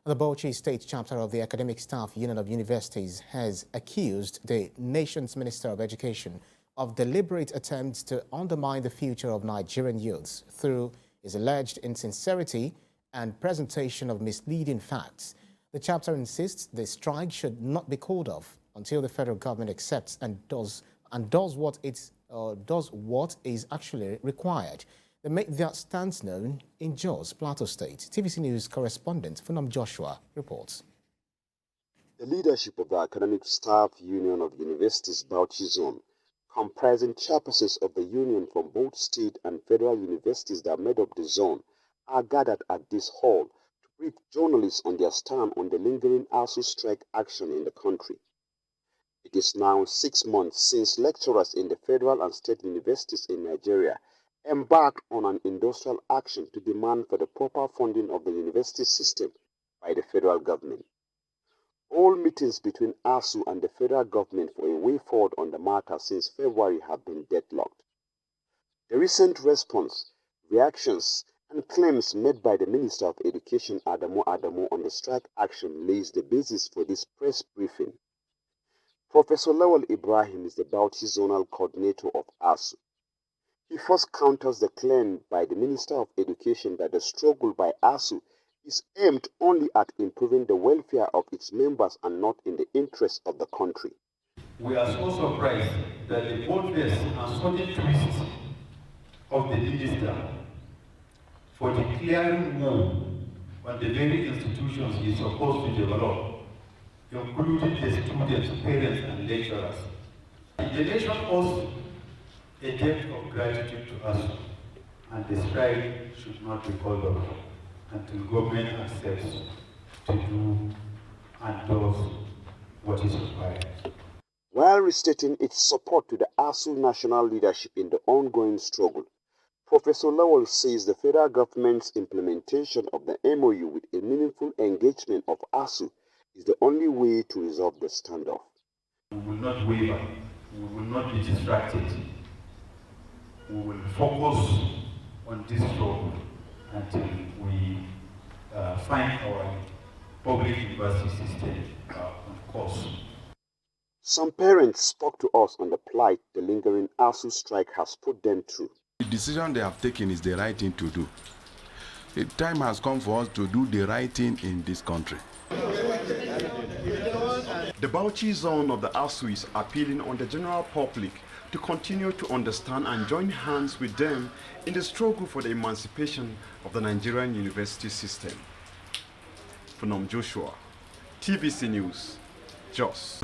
The Bauchi State Chapter of the Academic Staff Union of Universities has accused the nation's Minister of Education of deliberate attempts to undermine the future of Nigerian youths through his alleged insincerity and presentation of misleading facts. The chapter insists the strike should not be called off until the federal government accepts and does what is actually required. They make their stance known in Jos, Plateau State. TVC News correspondent Funam Joshua reports. The leadership of the Academic Staff Union of Universities Bauchi Zone, comprising chairpersons of the union from both state and federal universities that made up the zone, are gathered at this hall to brief journalists on their stand on the lingering ASUU strike action in the country. It is now 6 months since lecturers in the federal and state universities in Nigeria embarked on an industrial action to demand for the proper funding of the university system by the federal government. All meetings between ASUU and the federal government for a way forward on the matter since February have been deadlocked. The recent response, reactions, and claims made by the Minister of Education Adamu on the strike action lays the basis for this press briefing. Professor Lawal Ibrahim is the Bauchi Zonal Coordinator of ASUU. He first counters the claim by the Minister of Education that the struggle by ASUU is aimed only at improving the welfare of its members and not in the interest of the country. We are so surprised that the boldness and sudden twist of the minister for declaring war on the very institutions he is supposed to develop, including the students, parents, and lecturers. The nation owes a debt of gratitude to us, and the strike should not be called off until government accepts to do and does what is required. While restating its support to the ASUU national leadership in the ongoing struggle, Professor Lawal says the federal government's implementation of the MOU with a meaningful engagement of ASUU is the only way to resolve the standoff. We will not waver, we will not be distracted. We will focus on this struggle until we find our public university system on course. Some parents spoke to us on the plight the lingering ASUU strike has put them through. The decision they have taken is the right thing to do. The time has come for us to do the right thing in this country. The Bauchi zone of the ASUU is appealing on the general public to continue to understand and join hands with them in the struggle for the emancipation of the Nigerian university system. Funam Joshua, TVC News, Jos.